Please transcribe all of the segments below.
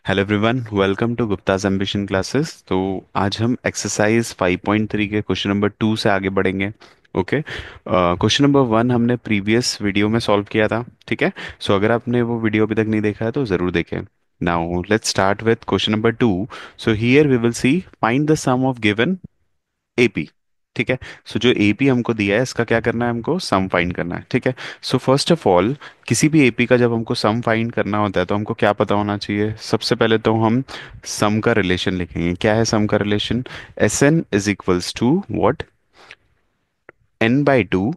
Hello everyone, welcome to Gupta's ambition classes. तो आज हम एक्सरसाइज 5.3 के क्वेश्चन नंबर 2 से आगे बढ़ेंगे। ओके। क्वेश्चन नंबर 1 हमने प्रीवियस वीडियो में सॉल्व किया था। ठीक है। सो अगर आपने वो वीडियो अभी तक नहीं देखा है तो ज़रूर देखें। Now let's start with question number 2। So here we will see find the sum of given AP. ठीक है। सो जो एपी हमको दिया है इसका क्या करना है, हमको सम फाइंड करना है। ठीक है। सो फर्स्ट ऑफ ऑल, किसी भी एपी का जब हमको सम फाइंड करना होता है तो हमको क्या पता होना चाहिए। सबसे पहले तो हम सम का रिलेशन लिखेंगे। क्या है सम का relation? S N is equals to what? N by two.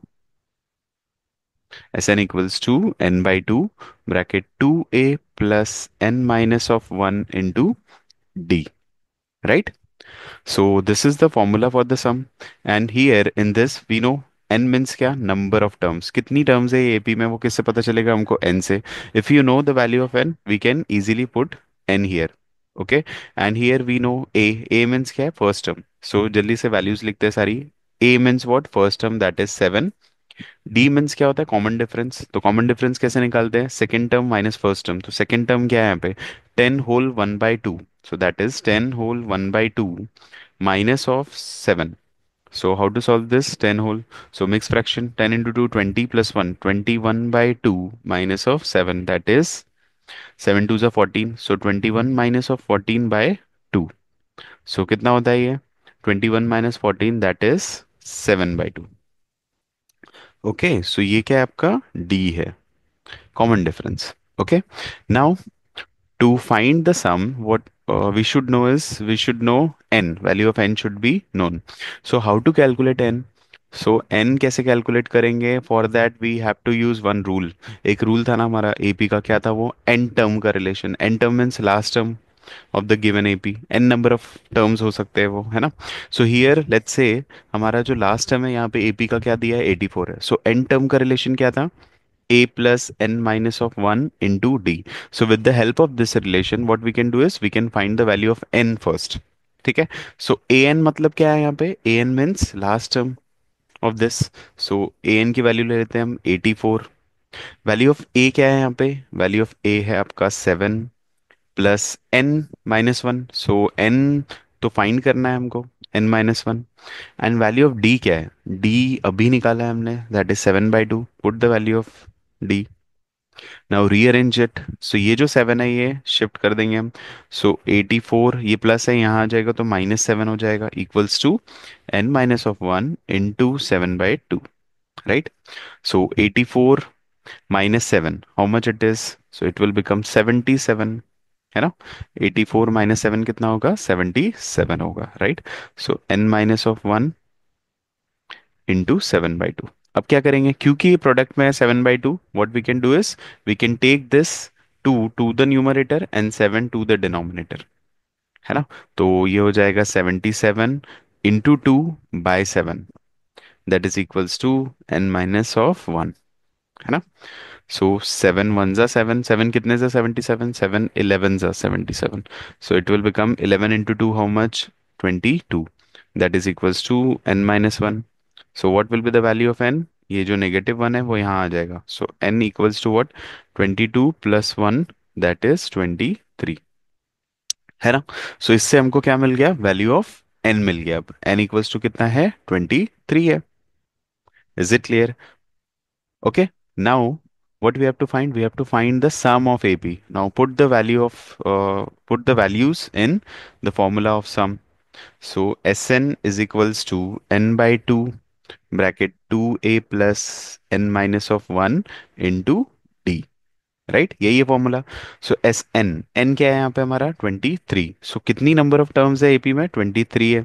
S N equals to N by two, bracket two A plus N minus of one into D. Right. So this is the formula for the sum, and here in this we know n means क्या, number of terms। कितनी terms है ये AP में वो किससे पता चलेगा हमको? n से। If you know the value of n we can easily put n here। okay। and here we know a means क्या है? first term। so जल्दी से values लिखते हैं सारी। a means what? first term, that is 7। d means क्या होता है? Common difference. तो कॉमन डिफरेंस कैसे निकालते हैं? Second term minus first term. तो सेकंड टर्म क्या है यहाँ पे? 10 whole 1/2। So that is 10 whole 1/2 minus of 7। So how to solve this? 10 whole. So mixed fraction, 10 into 2, 20 plus 1, 21/2 minus of 7, that is 7 2s are 14। So 21 minus of 14 by 2। So कितना होता है ये? 21 minus 14, that is 7/2। Okay. सो ये क्या है आपका? D है, common difference. Okay. Now to find the sum, what we should know is we should know n, value of n should be known। so how to calculate n? so n कैसे calculate करेंगे? For that we have to use one rule. एक rule था ना हमारा AP का, क्या था वो? n टर्म का रिलेशन। n term means last term of the given AP. n number of terms हो सकते हैं वो, है ना। सो हियर लेट्स से हमारा जो लास्ट टर्म है यहाँ पे एपी का क्या दिया है? 84 है। सो n टर्म का रिलेशन क्या था? a plus n minus of 1 into d। So with the help of this relation, what we can do is we can find the value of n first। ठीक है। So an मतलब क्या है यहाँ पे? an means last term of this। So an की value ले लेते हैं हम 84। वैल्यू ऑफ a क्या है यहाँ पे? वैल्यू ऑफ a है आपका 7 plus n minus one. So n तो फाइंड करना है हमको, n minus one. And value of d क्या है? d अभी निकाला है हमने, that is 7/2। Put the value of d। Now rearrange it. So ये जो 7 है ये शिफ्ट कर देंगे हम। सो 84, ये प्लस है यहाँ आ जाएगा तो -7 हो जाएगा, equals to n minus of 1 into 7/2। Right. So 84 minus 7, how much it is? So it will become 77, है ना। 84 माइनस 7 कितना होगा? 77 होगा। Right. So n minus of 1 into 7/2। अब क्या करेंगे, क्योंकि ये प्रोडक्ट में है 7/2, what we can do is we can take this 2 to the numerator and 7 to the denominator, है ना। तो ये हो जाएगा 77 into 2/7, that is equals to n minus of 1, है ना। सो 7 1 जा 7, 7 कितने जा? 77, 7 11 जा 77। So it will become 11 into 2, how much? 22, that is equals to n minus 1। So what will be the value of n? ये जो -1 है वो यहाँ आ जाएगा। So n equals to what? 22 plus 1, that is 23, है ना। सो इससे हमको क्या मिल गया? वैल्यू ऑफ n मिल गया। अब n इक्वल्स टू कितना है? 23 है। Is it clear? Okay, now what we have to find? We have to find the sum of AP. Now put the values in the formula of sum. So Sn is equals to n by 2, bracket 2a plus n minus of 1 into d। Right, यही है formula. सो S N, N क्या है यहाँ पे हमारा? 23। सो कितनी number of terms है AP में? 23 है।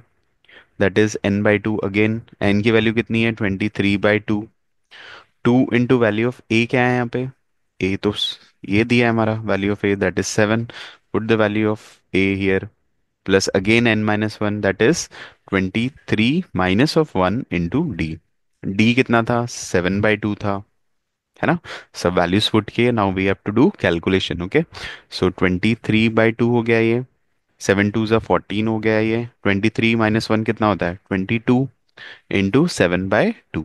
That is n by two. Again n की वैल्यू कितनी है? 23/2। 2 इंटू वैल्यू ऑफ ए क्या है यहाँ पे? ए तो ये दिया है हमारा, value of a that is 7। Put the value of a here, plus again n minus one, that is 23 minus of 1 into D. D कितना था? 7/2 था, है ना। सब वैल्यूज पुट किए, now we have to do calculation. Okay. So 23/2 हो गया ये, 7 2 ज़ा 14 हो गया ये। 23 माइनस वन कितना होता है? 22 इंटू 7/2।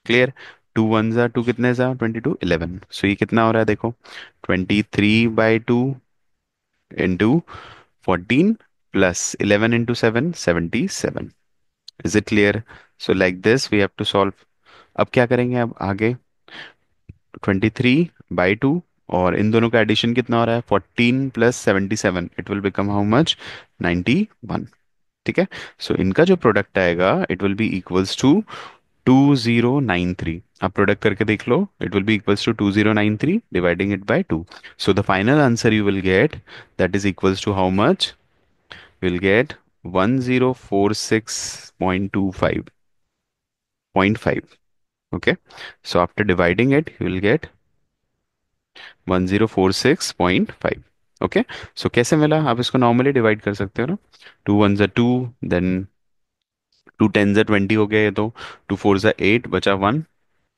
क्लियर। 2 1 ज़ा 2 कितने ज़ा? 22 11। सो ये कितना हो रहा है देखो? 23/2 into 14 plus 11 into 7, 77. Is it clear? So like this we have to solve. अब क्या करेंगे अब आगे? 23/2, और इन दोनों का एडिशन कितना हो रहा है? 14 + 77, it will become how much? 91। ठीक है। सो इनका जो प्रोडक्ट आएगा it will be equals to 2093। आप प्रोडक्ट करके देख लो, it will be equals to 2093 dividing it by 2। So the final answer you will get, that is equals to how much? Will get 1046.25. Okay, so after dividing it you will get 1046.5. Okay, सो कैसे मिला? आप इसको normally divide कर सकते हो ना। 2 1 2, then 2 10 20 हो गया ये तो। 2 4 8 बचा 1,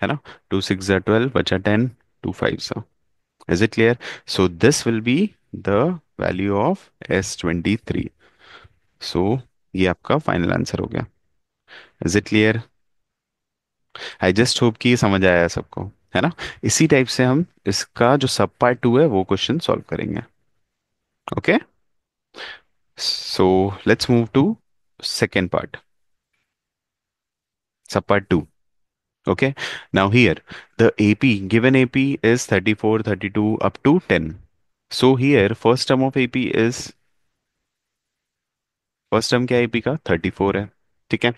है ना। 2 6 12 बचा 10। 2 5। Is it clear? So this will be the value of S23। सो ये आपका फाइनल आंसर हो गया। Is it clear? I just hope कि ये समझ आया है सबको, है ना। इसी टाइप से हम इसका जो सब पार्ट 2 है वो क्वेश्चन सॉल्व करेंगे। Okay, so let's move to second part, sub part 2। Okay. Now here, the AP, given AP is 34, 32 up to 10. So here, first term of AP is, first term क्या है AP का? 34 है। ठीक है।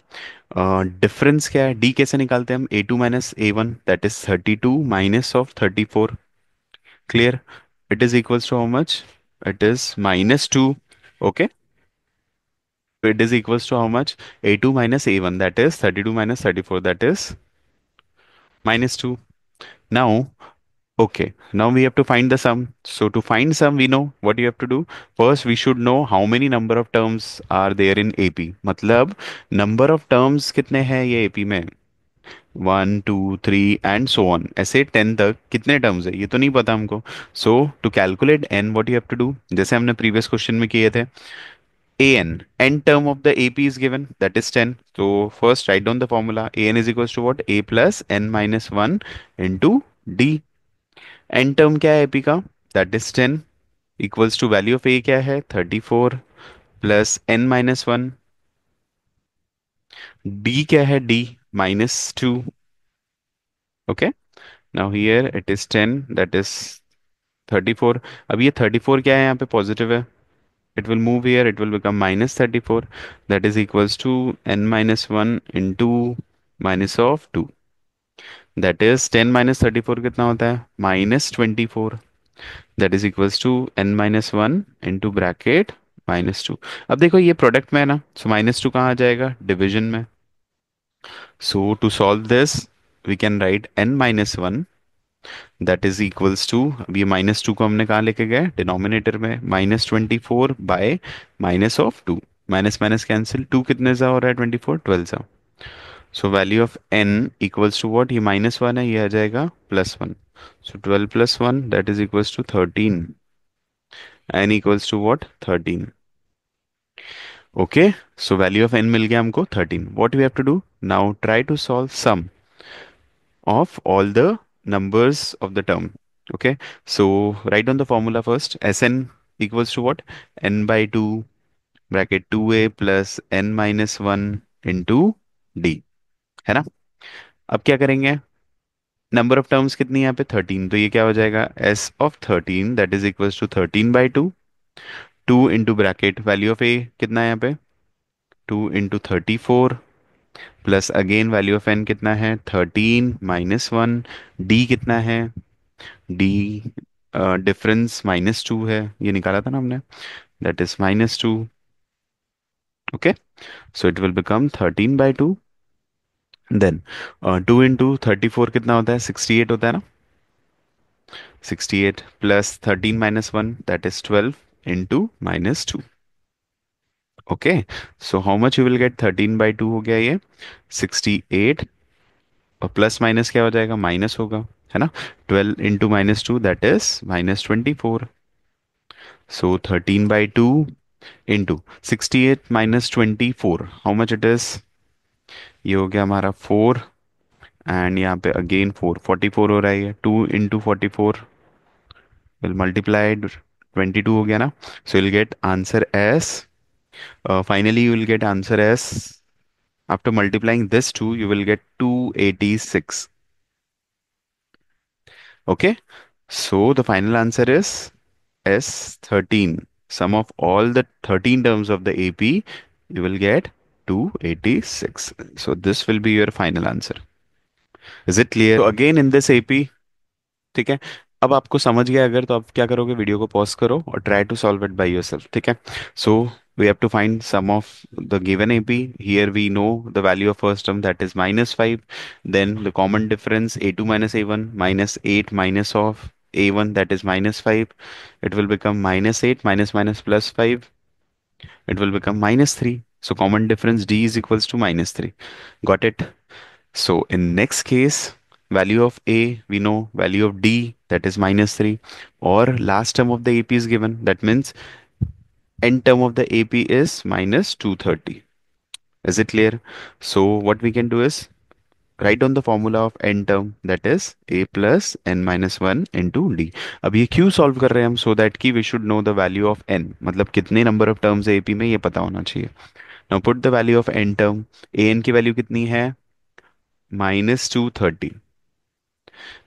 Difference क्या है? D कैसे निकालते हैं हम? A2 - A1, that is 32 minus of 34। Clear? It is equals to how much? It is -2। Okay, so it is equals to how much? A2 - A1, that is 32 - 34, that is -2. Now, okay, now we have to find the sum. So to find sum, we know what you have to do. First, we should know how many number of terms are there in AP. मतलब number of terms कितने हैं ये AP में? 1 2 3 and so on, ऐसे 10 तक कितने terms है ये तो नहीं पता हमको। So to calculate n, what you have to do, जैसे हमने प्रीवियस क्वेश्चन में किए थे, n term of the AP is given, that is 10. So first write down the formula. An is equals to what? A plus n minus 1 into D. n term क्या है AP का? That is 10 equals to value of A क्या है? 34 plus n minus 1। D क्या है? D -2। Okay, now here it is 10, that is 34। अब ये 34 क्या है यहाँ पे? पॉजिटिव है। It will move here, it will become -34, that is equals to n minus 1 into minus of 2, that is 10 - 34 कितना होता है? -24, that is equals to n minus 1 into bracket -2। अब देखो ये प्रोडक्ट में है ना, सो -2 कहाँ आ जाएगा? डिवीजन में। So to solve this we can write n minus 1, that is equals to, अब ये -2 को हमने कहाँ लेके गए? डिनोमिनेटर में। -24 बाय -2, माइनस माइनस कैंसिल, 2 कितने सा हो रहा है? 24 12 सा। So value of n equals to what? ये -1 है, ये आ जाएगा +1। So 12 + 1, that is equals to 13। n equals to what? 13। Okay, so value of n मिल गया हमको 13। What we have to do now? Try to solve sum of all the numbers of the term. Okay, so write down the formula first. Sn equals to what? N by 2 bracket 2a plus n minus 1 into d, है ना। अब क्या करेंगे? Number of terms कितनी है यहाँ पे? 13, तो ये क्या हो जाएगा? s of 13 that is equals to 13/2। 2 into bracket value of a कितना है यहाँ पे? 2 into 34 plus again value of n कितना है? 13 -1। d कितना है? डी डिफरेंस -2 है, ये निकाला था ना हमने, that is -2। Okay, so it will become 13/2। Then 2 into 34 कितना होता है? 68 होता है ना। 68 plus 13 -1, that is 12 into -2। Okay, so how much you will get? 13/2 हो गया ये 68, और प्लस माइनस क्या हो जाएगा? माइनस होगा, है ना। 12 into -2, that is -24। So 13/2 into 68 minus 24, how much it is? ये हो गया हमारा 4, एंड यहाँ पे अगेन 4, 44 हो रहा है ये। 2 इंटू 44 विल मल्टीप्लाइड 22 हो गया ना. So you'll get answer as, finally you will get answer as, after multiplying this two, you will get 286. Okay. So the final answer is S13. Sum of all the 13 terms of the AP, you will get 286. So this will be your final answer. Is it clear? So again in this AP, ठीक है. अब आपको समझ गया अगर, तो आप क्या करोगे, वीडियो को पॉज करो और try to solve it by yourself. ठीक है. सो we have to find sum of the given AP. Here we know the value of first term, that is minus 5. Then the common difference A2 minus A1 minus 8 minus of A1, that is minus 5. It will become minus 8 minus minus plus 5. It will become minus 3. So common difference D is equals to minus 3. Got it? So in next case, value of A, we know value of D, that is minus 3, or last term of the AP is given. That means n term of the AP is minus 230. Is it clear? So what we can do is write down the formula of n term, that is A plus n minus 1 into D. अब ये क्यों solve कर रहे हैं हम? So that कि we should know the value of n, मतलब कितने number of terms है AP में ये पता होना चाहिए. Now put the value of n term. an की value कितनी है? minus 230.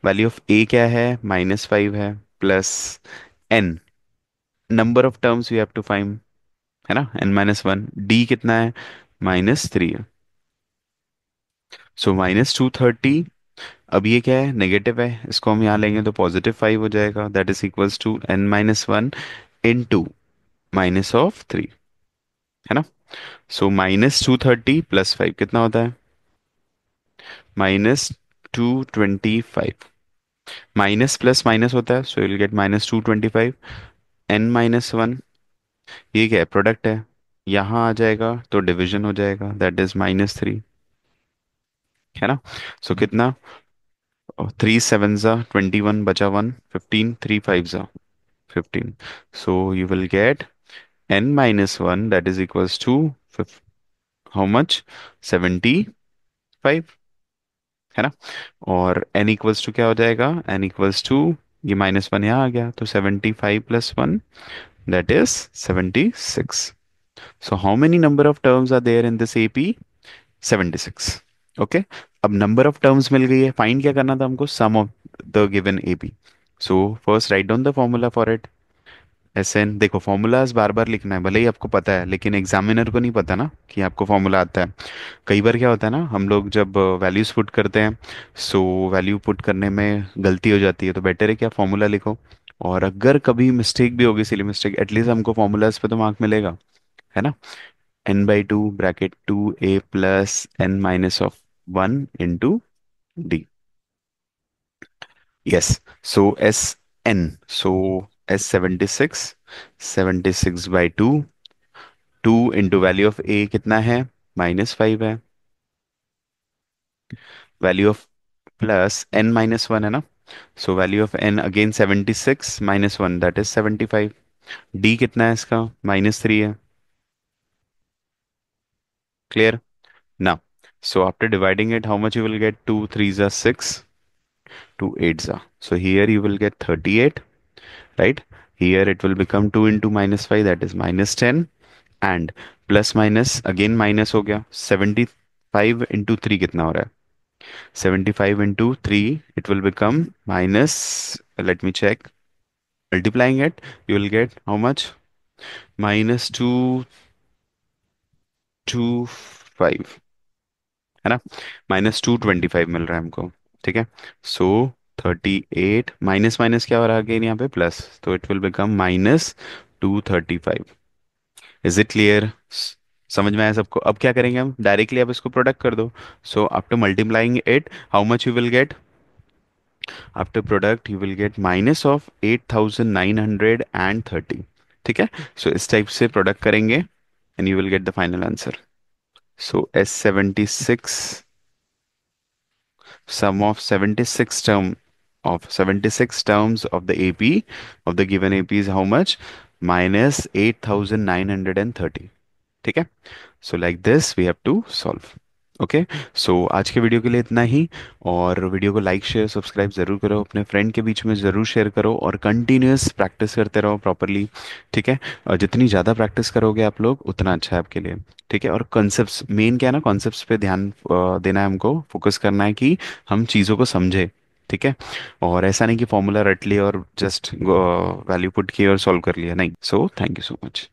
वैल्यू ऑफ ए क्या है? माइनस 5 है. Plus n, number of terms we have to find, है ना, एन माइनस 1. डी कितना है? माइनस 3 है. So minus 230. अब ये क्या है? नेगेटिव है, इसको हम यहाँ लेंगे तो पॉजिटिव 5 हो जाएगा. That is equals to n minus 1 into minus of 3, है ना. सो माइनस 230 प्लस 5 कितना होता है? -225. माइनस प्लस माइनस होता है, so you will get -225. N minus 1, ये क्या है? प्रोडक्ट है. यहाँ आ जाएगा तो डिवीजन हो जाएगा, दैट इज -3, है ना. सो कितना? 3 7 जा 21, बचा 1, 15, 3 5 जा 15. So you will get n-1, that is equals to how much? 75, है ना. और n इक्वल्स टू क्या हो जाएगा? n इक्वल्स टू, ये -1 यहाँ आ गया तो 75 plus 1, that is 76. So how many number of terms are there in this AP? 76. Okay. अब नंबर ऑफ टर्म्स मिल गई है, फाइंड क्या करना था हमको? Sum of the given AP. So first write down the formula for it. S N, देखो formulas बार बार लिखना है, भले ही आपको पता है लेकिन एग्जामिनर को नहीं पता ना कि आपको फॉर्मूला आता है. कई बार क्या होता है ना, हम लोग जब वैल्यूज पुट करते हैं, सो वैल्यू पुट करने में गलती हो जाती है, तो बेटर है कि आप फॉर्मूला लिखो. और अगर कभी मिस्टेक भी होगी, सिली मिस्टेक, एटलीस्ट हमको फॉर्मूलाज पे तो मार्क मिलेगा, है ना. n/2 bracket 2a plus n minus of 1 into d. Yes. So Sn. So S 76. 76 by 2. 2 into value of a कितना है? -5 है. Value of plus n minus 1 है ना. So value of n again 76 minus 1, that is 75. d कितना है इसका? -3 है. Clear? Now, so after dividing it, how much you will get? 2 3s are 6. 2 8s are. So here you will get 38, right? Here it will become 2 into -5, that is -10. And plus minus, again minus हो गया. 75 into 3 कितना हो रहा है? 75 into 3, it will become minus, let me check. Multiplying it, you will get how much? -225, है ना. -225 मिल रहा है हमको. ठीक है. सो 38 माइनस माइनस क्या हो रहा है अगेन यहाँ पे? प्लस, तो it will become -235. Is it clear? समझ में आया सबको? अब क्या करेंगे हम? डायरेक्टली अब इसको प्रोडक्ट कर दो. So after multiplying it, how much you will gate? After product you will get minus of 8930. ठीक है. सो इस टाइप से प्रोडक्ट करेंगे and you will get the final answer. So S76, sum of 76 terms of the AP, of the given AP is how much? -8930. ठीक है. So like this we have to solve. Okay. So आज के video के लिए इतना ही। और video को like share subscribe ज़रूर करो, अपने फ्रेंड के बीच में ज़रूर शेयर करो, और कंटिन्यूअस प्रैक्टिस करते रहो प्रॉपरली। ठीक है। और जितनी ज़्यादा प्रैक्टिस करोगे आप लोग, उतना अच्छा है आपके लिए। ठीक है। और कॉन्सेप्ट्स मेन क्या है ना, कॉन्सेप्ट्स पे ध्यान देना है हमको, फोकस करना है कि हम चीज़ों को समझे। ठीक है। और ऐसा नहीं कि फॉर्मूला रट लिया और जस्ट वैल्यू पुट किया और सॉल्व कर लिया, नहीं। So thank you so much.